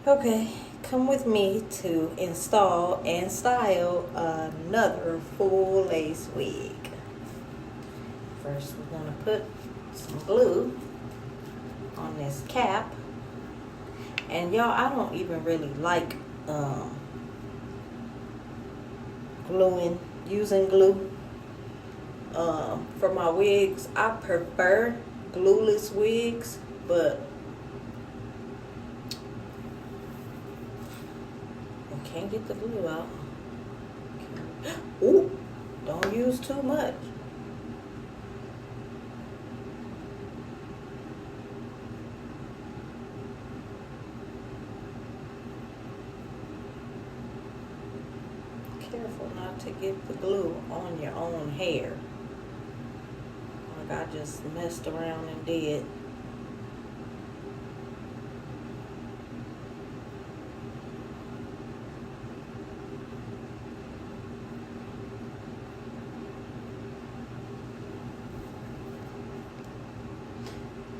Okay, come with me to install and style another full lace wig. First, we're going to put some glue on this cap. And y'all, I don't even really like using glue for my wigs. I prefer glueless wigs, but I can't get the glue out. Ooh, don't use too much. Careful not to get the glue on your own hair. Like I just messed around and did.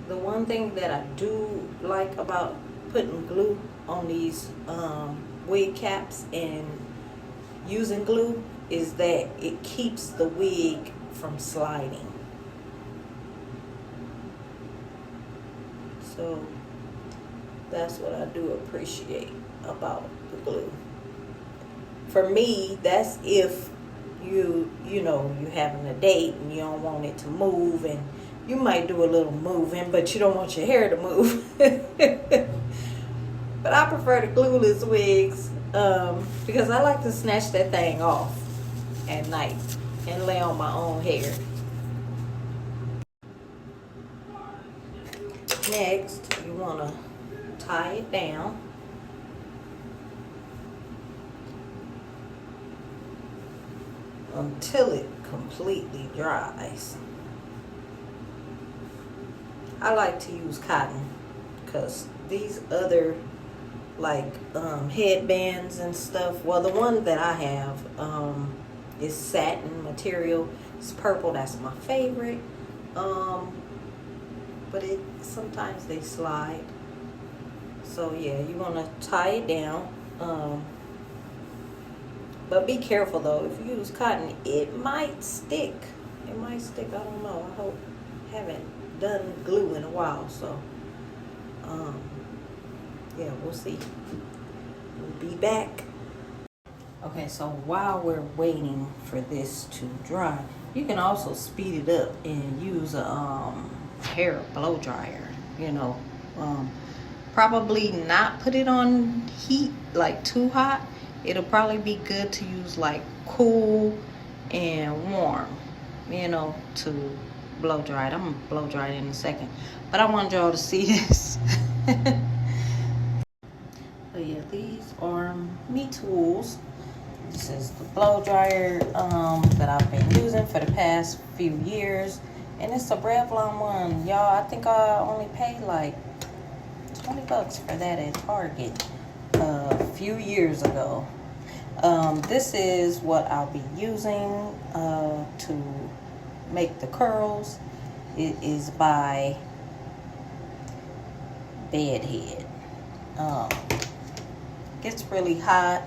The one thing that I do like about putting glue on these wig caps and using glue is that it keeps the wig from sliding. So that's what I do appreciate about the glue. For me, that's if you're having a date and you don't want it to move, and you might do a little moving, but you don't want your hair to move. But I prefer the glueless wigs because I like to snatch that thing off at night and lay on my own hair. Next, you want to tie it down. Until it completely dries. I like to use cotton because these other headbands and stuff, well, the one that I have is satin material. It's purple, that's my favorite. But sometimes they slide. So yeah, you want to tie it down. But be careful though, if you use cotton, it might stick. I don't know. I haven't done glue in a while, so yeah, we'll see. We'll be back. Okay, so while we're waiting for this to dry, you can also speed it up and use a hair blow dryer. Probably not put it on heat like too hot. It'll probably be good to use like cool and warm, to blow dry it. I'm gonna blow dry it in a second, but I want y'all to see this. So yeah, these are me tools. This is the blow dryer that I've been using for the past few years, and it's a Revlon one, y'all. I think I only paid like $20 for that at Target a few years ago. This is what I'll be using to make the curls. It is by Bedhead. Gets really hot.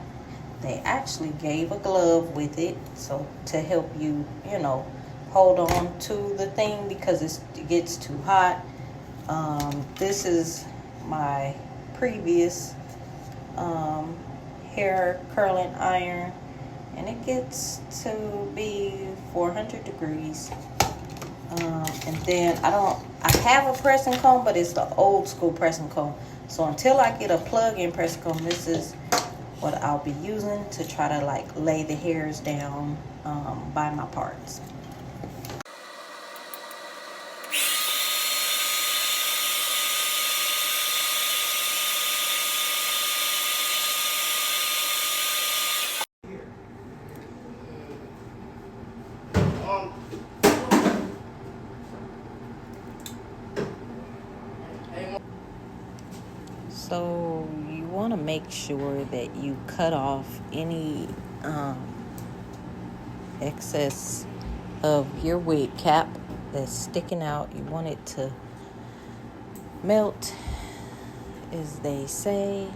They actually gave a glove with it, so to help you, hold on to the thing because it gets too hot. This is my previous hair curling iron, and it gets to be 400 degrees. And then I have a pressing comb, but it's the old school pressing comb. So until I get a plug-in pressing comb, this is what I'll be using to try to lay the hairs down by my parts. So you want to make sure that you cut off any excess of your wig cap that's sticking out. You want it to melt, as they say.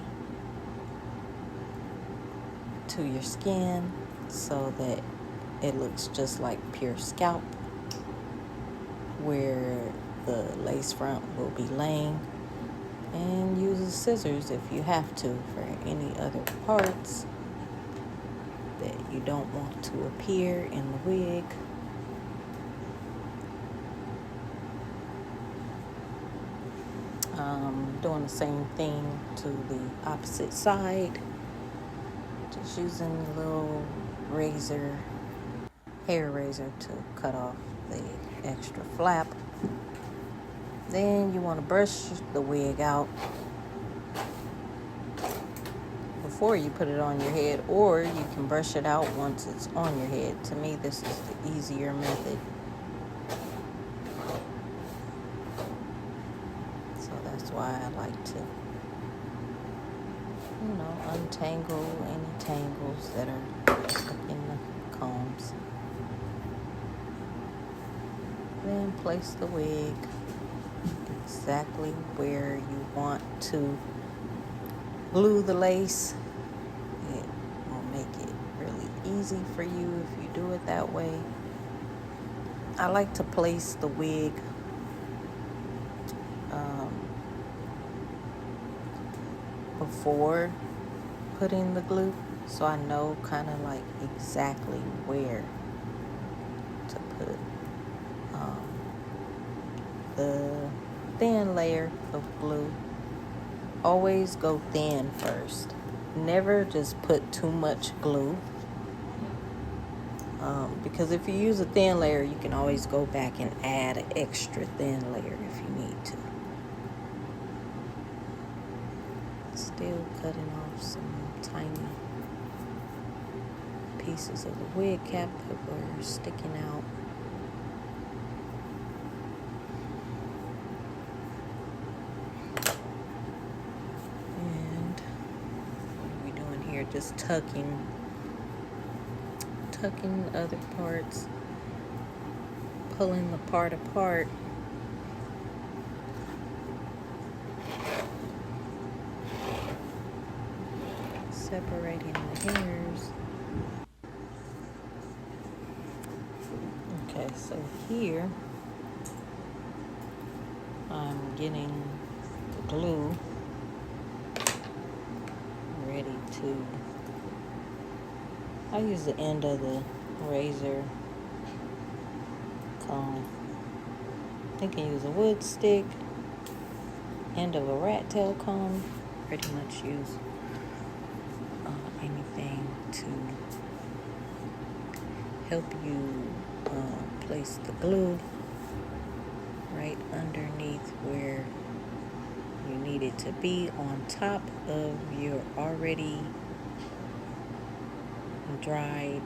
to your skin so that it looks just like pure scalp, where the lace front will be laying. And use the scissors if you have to for any other parts that you don't want to appear in the wig. Doing the same thing to the opposite side. Just using a little razor, hair razor, to cut off the extra flap. Then you want to brush the wig out before you put it on your head, or you can brush it out once it's on your head. To me, this is the easier method. So that's why I like to, untangle any tangles that are stuck in the combs. Then place the wig exactly where you want to glue the lace. It will make it really easy for you if you do it that way. I like to place the wig before putting the glue, so I know kind of like exactly where to put the thin layer of glue. Always go thin first. Never just put too much glue, because if you use a thin layer, you can always go back and add an extra thin layer if you need to. Still cutting off some tiny pieces of the wig cap that were sticking out. And what are we doing here? Just tucking other parts, pulling the part apart. Separating the hairs. Okay, so here I'm getting the glue ready to, I use the end of the razor comb. You can use a wood stick, end of a rat tail comb. Pretty much use anything to help you place the glue right underneath where you need it to be, on top of your already dried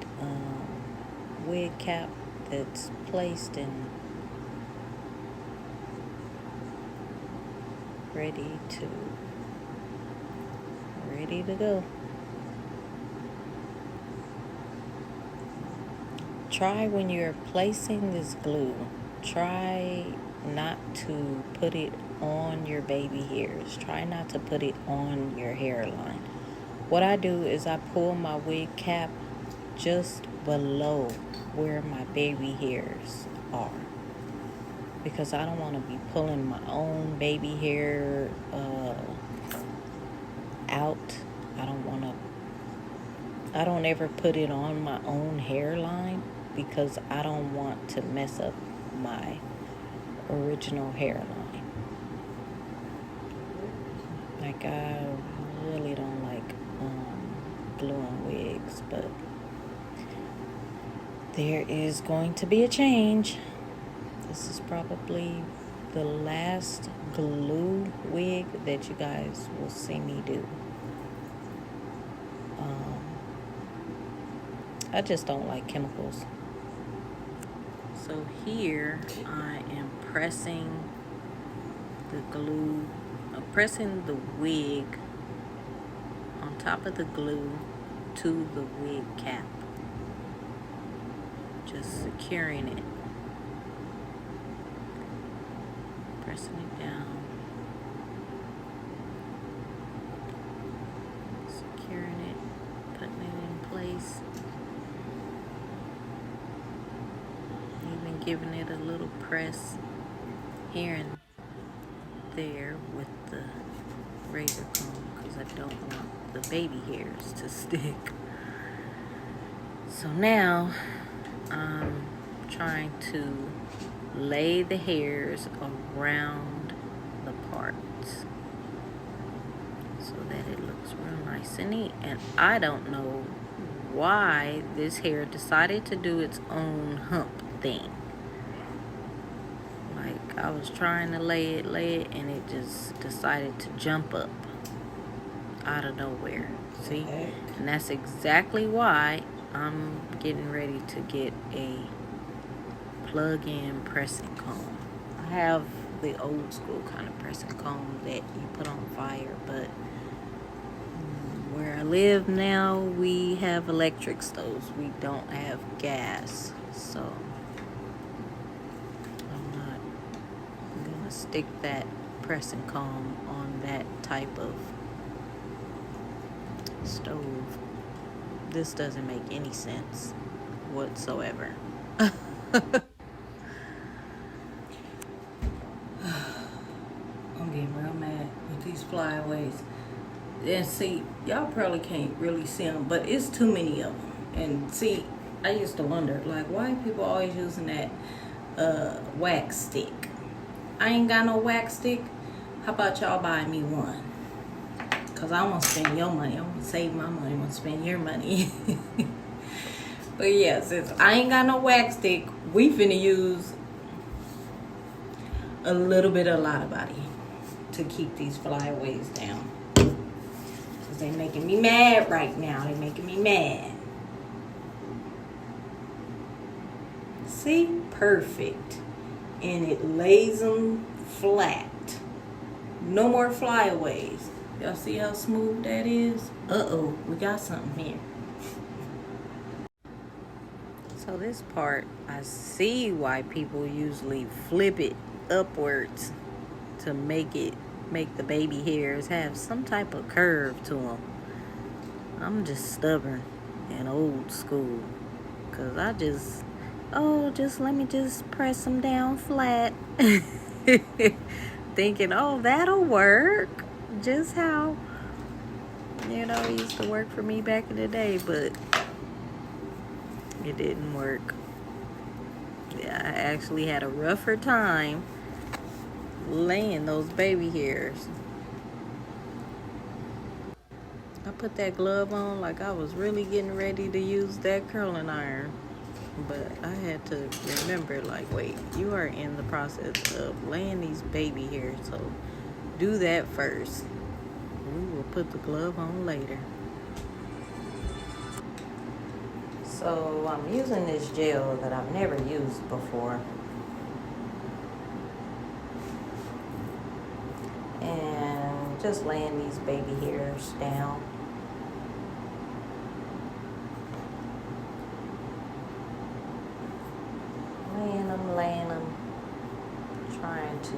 wig cap that's placed and ready to go. Try when you're placing this glue, try not to put it on your baby hairs. Try not to put it on your hairline. What I do is I pull my wig cap just below where my baby hairs are, because I don't want to be pulling my own baby hair out. I don't ever put it on my own hairline, because I don't want to mess up my original hairline. Like, I really don't like gluing wigs, but there is going to be a change. This is probably the last glue wig that you guys will see me do. I just don't like chemicals. So here I am pressing the glue, pressing the wig on top of the glue to the wig cap. Just securing it. Pressing it down. Securing it, putting it in giving it a little press here and there with the razor comb because I don't want the baby hairs to stick. So now I'm trying to lay the hairs around the parts so that it looks real nice and neat. And I don't know why this hair decided to do its own hump thing. Like, I was trying to lay it, and it just decided to jump up out of nowhere. See? Okay. And that's exactly why I'm getting ready to get a plug-in pressing comb. I have the old school kind of pressing comb that you put on fire, but where I live now, we have electric stoves. We don't have gas, so I'm not gonna stick that pressing comb on that type of stove. This doesn't make any sense whatsoever. I'm getting real mad with these flyaways. And see, y'all probably can't really see them, but it's too many of them. And see, I used to wonder, like, why people always using that wax stick? I ain't got no wax stick. How about y'all buy me one? Because I want to spend your money. I want to save my money. I want to spend your money. But yeah, since I ain't got no wax stick, we finna use a little bit of a lot of body to keep these flyaways down. Because they making me mad right now. They making me mad. See? Perfect. And it lays them flat. No more flyaways. Y'all see how smooth that is? Uh-oh, we got something here. So this part, I see why people usually flip it upwards to make the baby hairs have some type of curve to them. I'm just stubborn and old school. Because I just let me just press them down flat. Thinking, oh, that'll work. Just how, it used to work for me back in the day, but it didn't work. Yeah, I actually had a rougher time laying those baby hairs. I put that glove on like I was really getting ready to use that curling iron. But I had to remember, like, wait, you are in the process of laying these baby hairs, so do that first. We will put the glove on later. So I'm using this gel that I've never used before. And just laying these baby hairs down. Laying them, trying to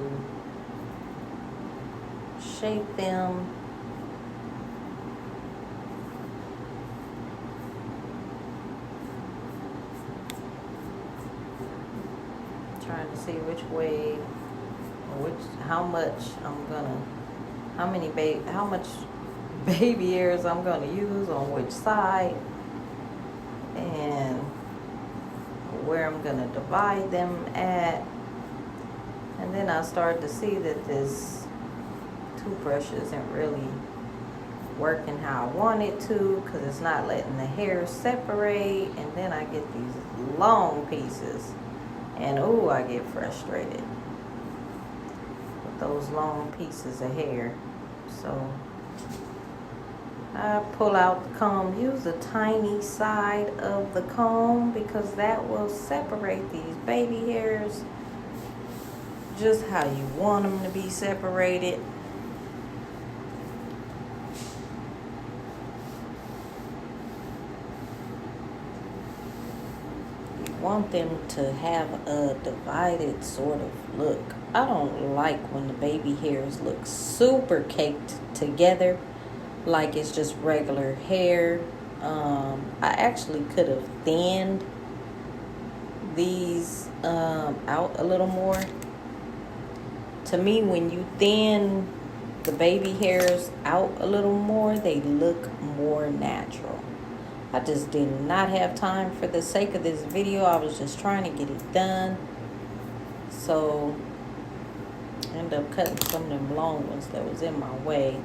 shape them. Trying to see which way, or how much baby hairs I'm gonna use on which side, and where I'm gonna divide them at. And then I started to see that this toothbrush isn't really working how I want it to, because it's not letting the hair separate. And then I get these long pieces, and I get frustrated with those long pieces of hair. So I pull out the comb, use the tiny side of the comb, because that will separate these baby hairs just how you want them to be separated. You want them to have a divided sort of look. I don't like when the baby hairs look super caked together, like it's just regular hair. I actually could have thinned these out a little more. To me, when you thin the baby hairs out a little more, they look more natural. I just did not have time for the sake of this video. I was just trying to get it done. So I ended up cutting some of them long ones that was in my way.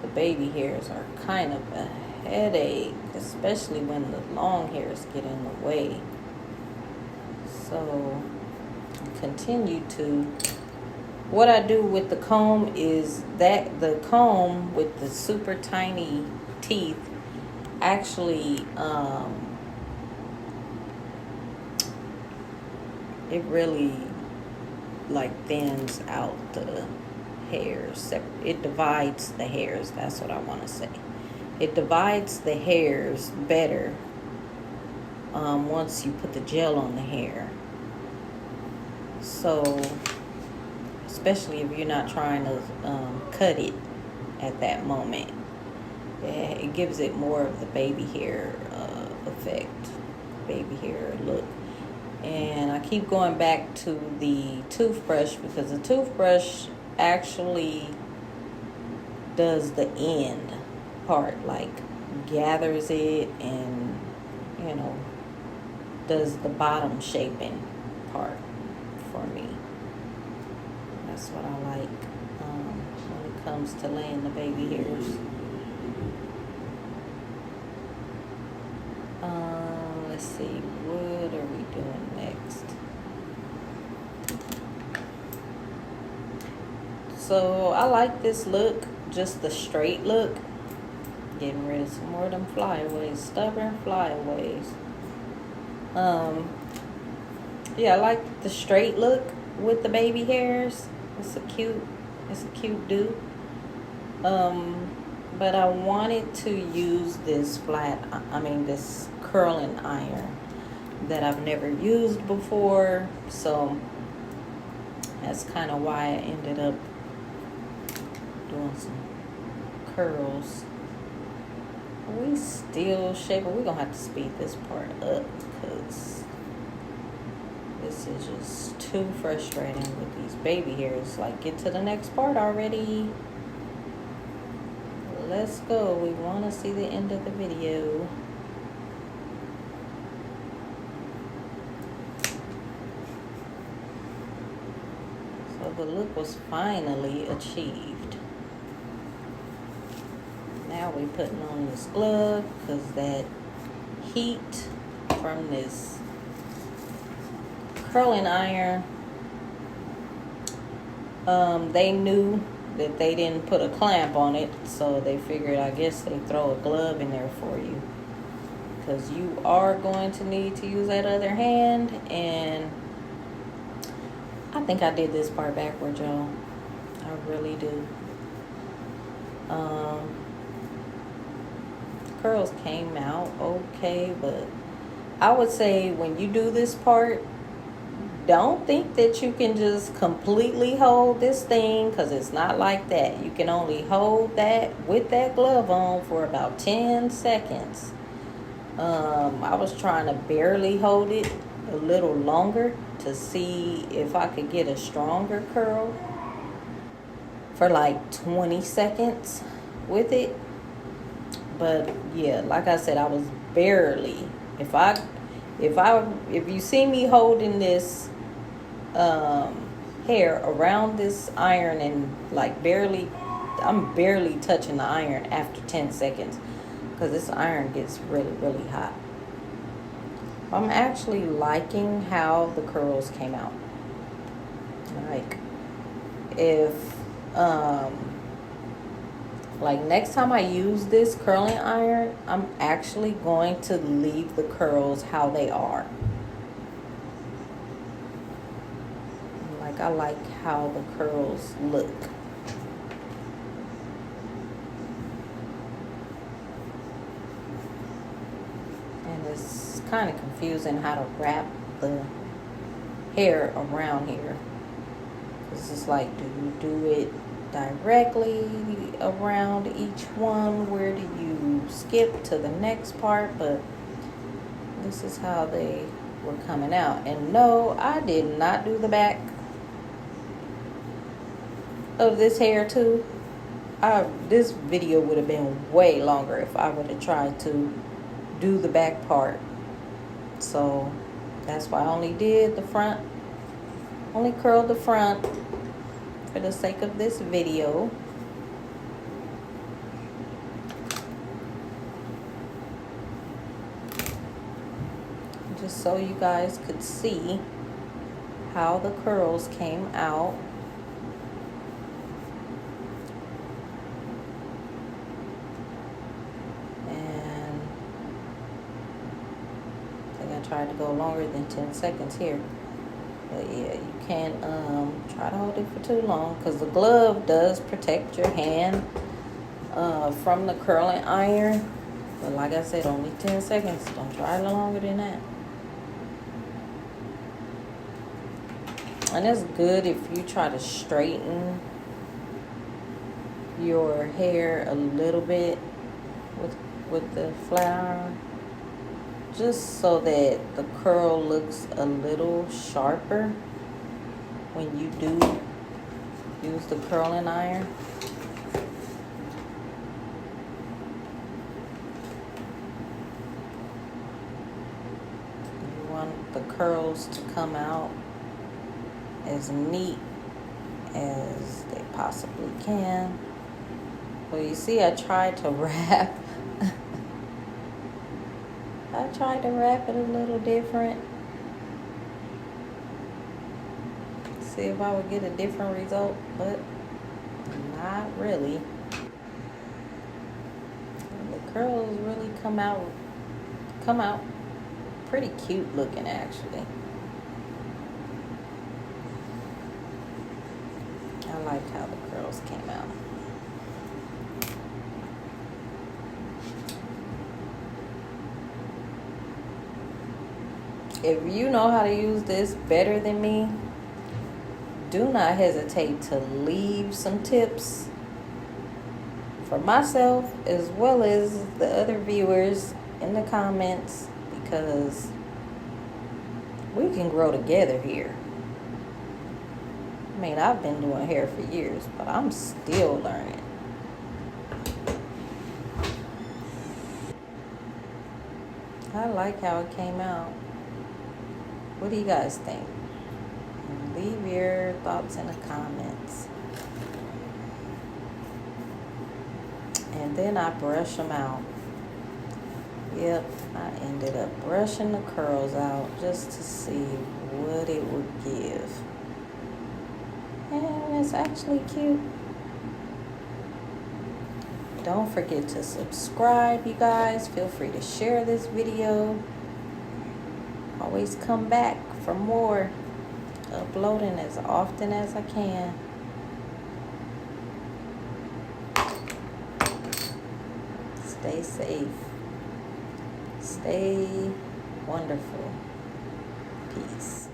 The baby hairs are kind of a headache, especially when the long hairs get in the way. So continue to, what I do with the comb is that the comb with the super tiny teeth actually it really like thins out the hairs. It divides the hairs, that's what I want to say. It divides the hairs better once you put the gel on the hair. So especially if you're not trying to cut it at that moment, it gives it more of the baby hair effect, baby hair look. And I keep going back to the toothbrush because the toothbrush actually does the end part, like gathers it and, you know, does the bottom shaping part for me. That's what I like when it comes to laying the baby hairs. Let's see, what are we doing next? So I like this look, just the straight look. Getting rid of some more of them flyaways, stubborn flyaways. Yeah, I like the straight look with the baby hairs. It's a cute do. But I wanted to use this this curling iron that I've never used before. So that's kind of why I ended up doing some curls. We still shaping. We're gonna have to speed this part up because this is just too frustrating with these baby hairs. Like, get to the next part already. Let's go. We want to see the end of the video. So the look was finally achieved. Now we're putting on this glove because that heat from this curling iron, they knew that they didn't put a clamp on it, so they figured, I guess, they throw a glove in there for you because you are going to need to use that other hand. And I think I did this part backwards, y'all. I really do. Curls came out okay, but I would say when you do this part, don't think that you can just completely hold this thing, because it's not like that. You can only hold that with that glove on for about 10 seconds. I was trying to barely hold it a little longer to see if I could get a stronger curl for like 20 seconds with it. But yeah, like I said, I was barely, if you see me holding this hair around this iron and like I'm barely touching the iron after 10 seconds because this iron gets really, really hot. I'm actually liking how the curls came out. Like, if like next time I use this curling iron, I'm actually going to leave the curls how they are. Like, I like how the curls look. And it's kind of confusing how to wrap the hair around here. It's just like, do you do it directly around each one? Where do you skip to the next part? But this is how they were coming out. And no, I did not do the back of this hair too. This video would have been way longer if I would have tried to do the back part. So that's why I only did the front, only curled the front for the sake of this video. Just so you guys could see how the curls came out. And I think I tried to go longer than 10 seconds here. But yeah, you can't try to hold it for too long, because the glove does protect your hand from the curling iron. But like I said, only 10 seconds. Don't try it longer than that. And it's good if you try to straighten your hair a little bit with the flat iron, just so that the curl looks a little sharper when you do use the curling iron. You want the curls to come out as neat as they possibly can. Well, you see, I tried to wrap. I tried to wrap it a little different. See if I would get a different result, but not really. The curls really come out pretty cute looking, actually. I like how the curls came out. If you know how to use this better than me, do not hesitate to leave some tips for myself as well as the other viewers in the comments, because we can grow together here. I mean, I've been doing hair for years, but I'm still learning. I like how it came out. What do you guys think? Leave your thoughts in the comments. And then I brush them out. Yep, I ended up brushing the curls out just to see what it would give. And it's actually cute. Don't forget to subscribe, you guys. Feel free to share this video. Always come back for more. Uploading as often as I can. Stay safe. Stay wonderful. Peace.